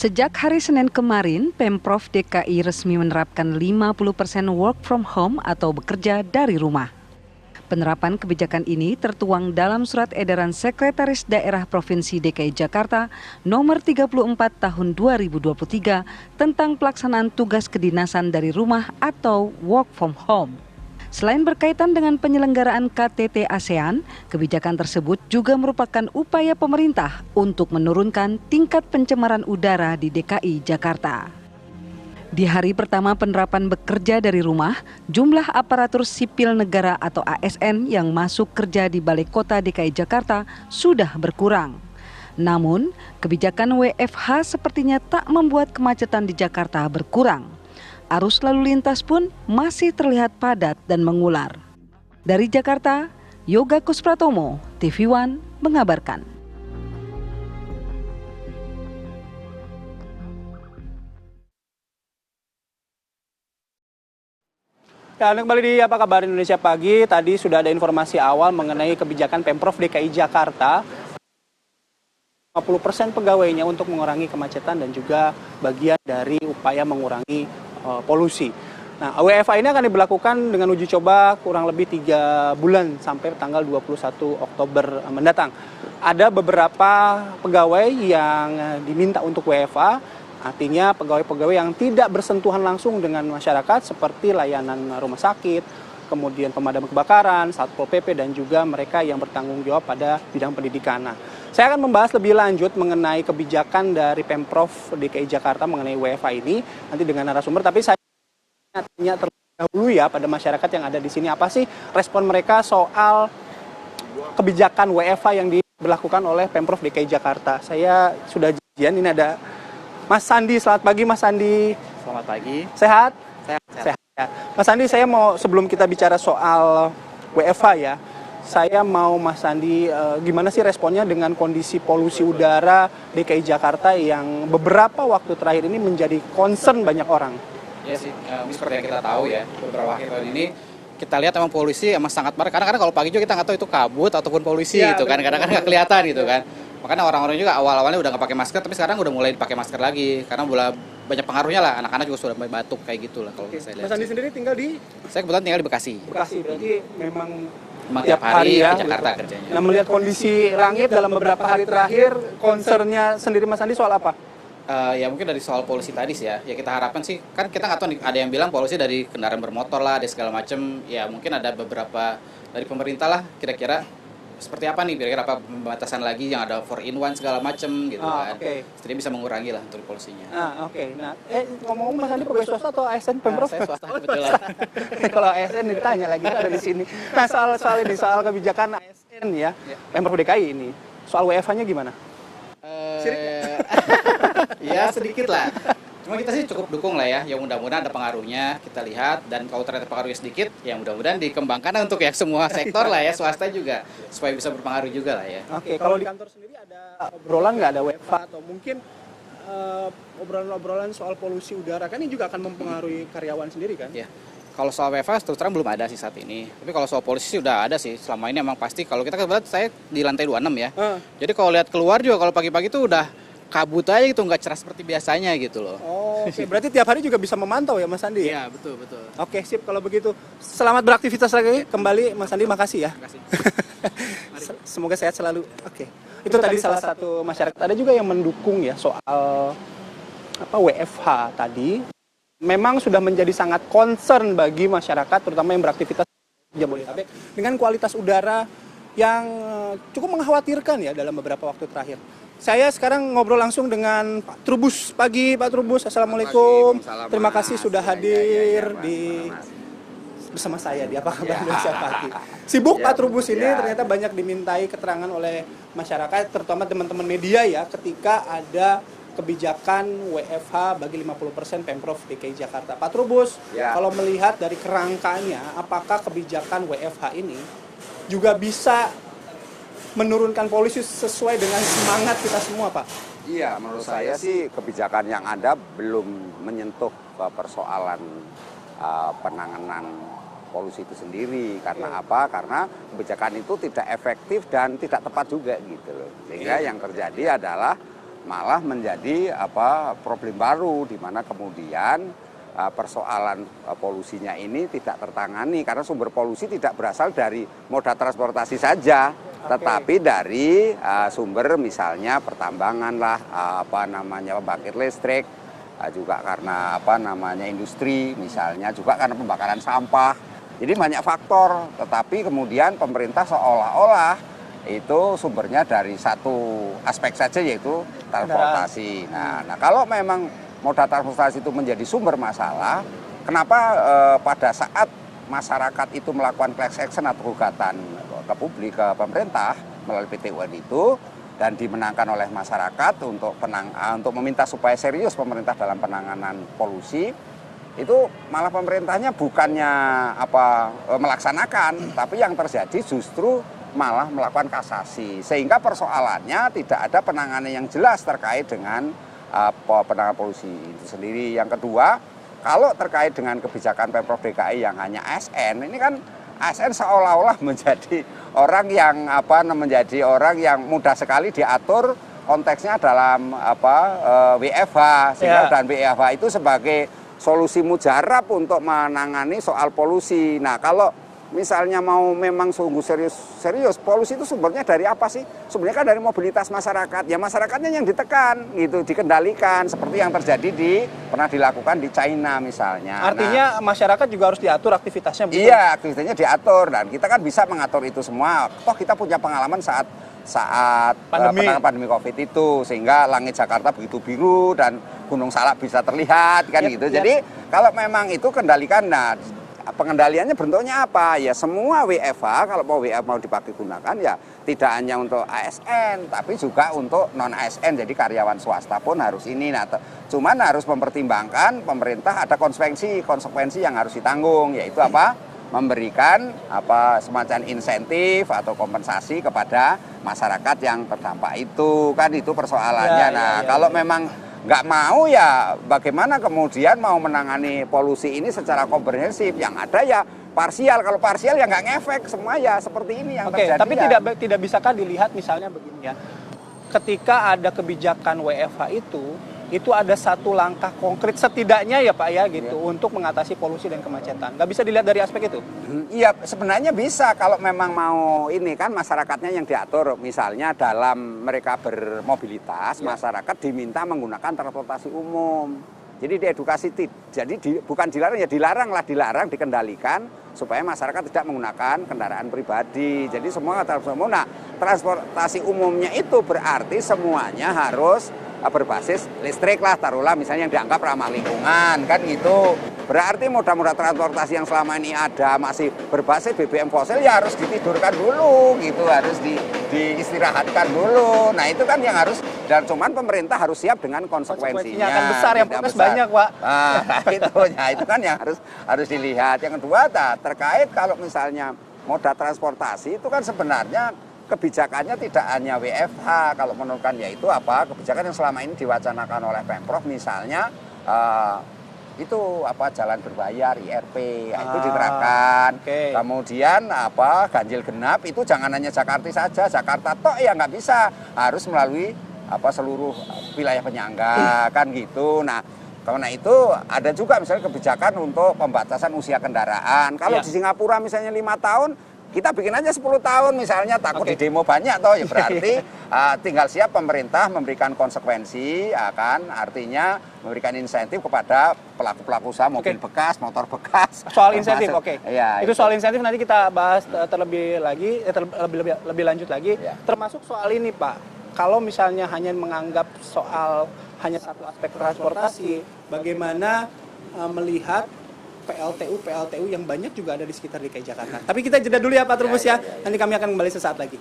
Sejak hari Senin kemarin, Pemprov DKI resmi menerapkan 50% work from home atau bekerja dari rumah. Penerapan kebijakan ini tertuang dalam Surat Edaran Sekretaris Daerah Provinsi DKI Jakarta nomor 34 tahun 2023 tentang pelaksanaan tugas kedinasan dari rumah atau work from home. Selain berkaitan dengan penyelenggaraan KTT ASEAN, kebijakan tersebut juga merupakan upaya pemerintah untuk menurunkan tingkat pencemaran udara di DKI Jakarta. Di hari pertama penerapan bekerja dari rumah, jumlah aparatur sipil negara atau ASN yang masuk kerja di Balai Kota DKI Jakarta sudah berkurang. Namun, kebijakan WFH sepertinya tak membuat kemacetan di Jakarta berkurang. Arus lalu lintas pun masih terlihat padat dan mengular. Dari Jakarta, Yoga Kuspratomo, TV One mengabarkan. Ya, Anda kembali di Apa Kabar Indonesia Pagi. Tadi sudah ada informasi awal mengenai kebijakan Pemprov DKI Jakarta. 50% pegawainya untuk mengurangi kemacetan dan juga bagian dari upaya mengurangi polusi. Nah, WFH ini akan diberlakukan dengan uji coba kurang lebih 3 bulan sampai tanggal 21 Oktober mendatang. Ada beberapa pegawai yang diminta untuk WFH, artinya pegawai-pegawai yang tidak bersentuhan langsung dengan masyarakat seperti layanan rumah sakit, kemudian pemadam kebakaran, Satpol PP, dan juga mereka yang bertanggung jawab pada bidang pendidikan. Nah, saya akan membahas lebih lanjut mengenai kebijakan dari Pemprov DKI Jakarta mengenai WFH ini nanti dengan narasumber. Tapi saya tanya terlebih dahulu ya pada masyarakat yang ada di sini, apa sih respon mereka soal kebijakan WFH yang diberlakukan oleh Pemprov DKI Jakarta. Saya sudah janjian, ini ada Mas Sandi. Selamat pagi Mas Sandi. Selamat pagi. Sehat? Sehat. Ya. Mas Sandi, saya mau sebelum kita bicara soal WFH ya, saya mau Mas Sandi, gimana sih responnya dengan kondisi polusi udara DKI Jakarta yang beberapa waktu terakhir ini menjadi concern banyak orang? Ya sih, seperti yang kita tahu ya, beberapa akhir tahun ini kita lihat emang polusi emang sangat parah. Kadang-kadang kalau pagi juga kita nggak tahu itu kabut ataupun polusi ya, gitu kan, kadang-kadang nggak kelihatan gitu kan. Makanya orang-orang juga awal-awalnya udah nggak pakai masker, tapi sekarang udah mulai pakai masker lagi karena banyak pengaruhnya lah, anak-anak juga sudah batuk kayak gitu lah kalau saya lihat. Mas Sandi sendiri tinggal di? Saya kebetulan tinggal di Bekasi. Bekasi, berarti memang tiap hari ya, ke Jakarta kerjanya. Nah, melihat kondisi langit dalam beberapa hari terakhir, concernnya sendiri Mas Sandi soal apa? Ya mungkin dari soal polusi tadi sih ya kita harapkan sih, kan kita nggak tahu nih, ada yang bilang polusi dari kendaraan bermotor lah, dari segala macam. Ya mungkin ada beberapa dari pemerintah lah, kira-kira seperti apa nih, kira-kira apa pembatasan lagi yang ada 4-in-1 segala macam gitu kan. Jadi bisa mengurangi lah untuk polusinya. Nah, ngomong-ngomong Mas Andi pegawai swasta atau ASN Pemprov? Saya swasta kebetulan. Kalau ASN ditanya lagi ada di sini. Nah, soal kebijakan ASN ya, Pemprov DKI ini, soal WFH-nya gimana? Ya sedikit lah. Cuma kita sih cukup dukung lah ya mudah-mudahan ada pengaruhnya, kita lihat, dan kalau ternyata pengaruhnya sedikit, ya mudah-mudahan dikembangkan untuk ya semua sektor lah ya, swasta juga, supaya bisa berpengaruh juga lah ya. Oke, kalau di kantor sendiri ada obrolan nggak, ada WFH atau mungkin obrolan-obrolan soal polusi udara, kan ini juga akan mempengaruhi karyawan sendiri kan? Ya. Kalau soal WFH terus terang belum ada sih saat ini. Tapi kalau soal polusi sih udah ada sih. Selama ini emang pasti, kalau kita kebetulan saya di lantai 26 ya. Jadi kalau lihat keluar juga kalau pagi-pagi tuh udah kabut aja gitu, nggak cerah seperti biasanya gitu loh. Oke. Berarti tiap hari juga bisa memantau ya Mas Andi? Iya, betul. Oke, sip kalau begitu. Selamat beraktivitas lagi kembali Mas Andi, makasih ya. Terima kasih. Semoga sehat selalu. Oke. Itu tadi salah satu masyarakat. Ada juga yang mendukung ya soal WFH tadi. Memang sudah menjadi sangat concern bagi masyarakat, terutama yang beraktivitas di Jabodetabek, dengan kualitas udara yang cukup mengkhawatirkan ya dalam beberapa waktu terakhir. Saya sekarang ngobrol langsung dengan Pak Trubus. Pagi Pak Trubus, Assalamualaikum. Terima kasih sudah hadir bersama saya di Apa Kabar Indonesia Pagi. Sibuk Pak Trubus ini, ternyata banyak dimintai keterangan oleh masyarakat, terutama teman-teman media ya, ketika ada kebijakan WFH bagi 50% Pemprov DKI Jakarta. Pak Trubus, kalau melihat dari kerangkanya, apakah kebijakan WFH ini juga bisa menurunkan polusi sesuai dengan semangat kita semua, Pak? Iya, menurut saya sih kebijakan yang ada belum menyentuh persoalan penanganan polusi itu sendiri. Karena apa? Karena kebijakan itu tidak efektif dan tidak tepat juga gitu loh. Sehingga yang terjadi adalah malah menjadi problem baru, di mana kemudian persoalan polusinya ini tidak tertangani karena sumber polusi tidak berasal dari moda transportasi saja, tetapi dari sumber misalnya pertambangan lah, pembangkit listrik, juga karena industri misalnya, juga karena pembakaran sampah. Jadi banyak faktor, tetapi kemudian pemerintah seolah-olah itu sumbernya dari satu aspek saja, yaitu transportasi. Nah, kalau memang moda transportasi itu menjadi sumber masalah, kenapa pada saat masyarakat itu melakukan class action atau gugatan ke publik, ke pemerintah melalui PT UN itu, dan dimenangkan oleh masyarakat untuk meminta supaya serius pemerintah dalam penanganan polusi, itu malah pemerintahnya bukannya melaksanakan, tapi yang terjadi justru malah melakukan kasasi, sehingga persoalannya tidak ada penanganan yang jelas terkait dengan penanganan polusi itu sendiri. Yang kedua, kalau terkait dengan kebijakan Pemprov DKI yang hanya ASN, ini kan ASN seolah-olah menjadi orang yang mudah sekali diatur, konteksnya dalam WFH, sehingga dan WFH itu sebagai solusi mujarab untuk menangani soal polusi. Nah, kalau misalnya mau memang sungguh serius, polusi itu sumbernya dari apa sih? Sebenarnya kan dari mobilitas masyarakat. Ya masyarakatnya yang ditekan, gitu, dikendalikan seperti yang terjadi pernah dilakukan di China misalnya. Artinya masyarakat juga harus diatur aktivitasnya, betul? Iya, aktivitasnya diatur, dan kita kan bisa mengatur itu semua. Toh kita punya pengalaman saat pandemi Covid itu, sehingga langit Jakarta begitu biru dan Gunung Salak bisa terlihat kan gitu. Jadi kalau memang itu kendalikan, nah pengendaliannya bentuknya apa? Ya semua WFH kalau mau dipakai gunakan ya tidak hanya untuk ASN tapi juga untuk non ASN, jadi karyawan swasta pun harus ini. Nah, cuman harus mempertimbangkan pemerintah ada konsekuensi yang harus ditanggung, yaitu memberikan semacam insentif atau kompensasi kepada masyarakat yang terdampak itu, kan itu persoalannya. Kalau memang nggak mau, ya bagaimana kemudian mau menangani polusi ini secara komprehensif? Yang ada ya parsial. Kalau parsial ya nggak ngefek semua, ya seperti ini yang terjadi. Tapi tidak bisakah dilihat misalnya begini ya, ketika ada kebijakan WFH itu ada satu langkah konkret setidaknya ya Pak ya gitu, untuk mengatasi polusi dan kemacetan. Nggak bisa dilihat dari aspek itu? Iya, sebenarnya bisa kalau memang mau ini kan masyarakatnya yang diatur. Misalnya dalam mereka bermobilitas, masyarakat diminta menggunakan transportasi umum. Jadi diedukasi, jadi bukan dilarang, dikendalikan supaya masyarakat tidak menggunakan kendaraan pribadi. Jadi semua transportasi umum. Nah, transportasi umumnya itu berarti semuanya harus berbasis listrik lah, taruhlah misalnya yang dianggap ramah lingkungan kan gitu. Berarti moda-moda transportasi yang selama ini ada masih berbasis BBM fosil ya harus ditidurkan dulu gitu, harus diistirahatkan dulu. Nah itu kan yang harus, dan cuman pemerintah harus siap dengan konsekuensinya. Akan besar, yang protes banyak Pak. Itu kan yang harus dilihat. Yang kedua terkait kalau misalnya moda transportasi itu kan sebenarnya kebijakannya tidak hanya WFH, kalau menurutkan yaitu kebijakan yang selama ini diwacanakan oleh Pemprov, misalnya jalan berbayar IRP itu diterapkan. Kemudian ganjil genap itu jangan hanya Jakarta saja, Jakarta tok ya nggak bisa, harus melalui seluruh wilayah penyangga kan gitu. Nah, karena itu ada juga misalnya kebijakan untuk pembatasan usia kendaraan. Kalau di Singapura misalnya 5 tahun, kita bikin aja 10 tahun misalnya, takut di demo banyak toh, ya berarti tinggal siap pemerintah memberikan konsekuensi, artinya memberikan insentif kepada pelaku-pelaku usaha mobil bekas, motor bekas. Soal insentif, Ya, itu soal insentif nanti kita bahas terlebih lanjut lagi. Termasuk soal ini Pak, kalau misalnya hanya menganggap soal hanya satu aspek transportasi, bagaimana melihat PLTU yang banyak juga ada di sekitar DKI Jakarta. Tapi kita jeda dulu ya Pak Trubus ya. Nanti kami akan kembali sesaat lagi.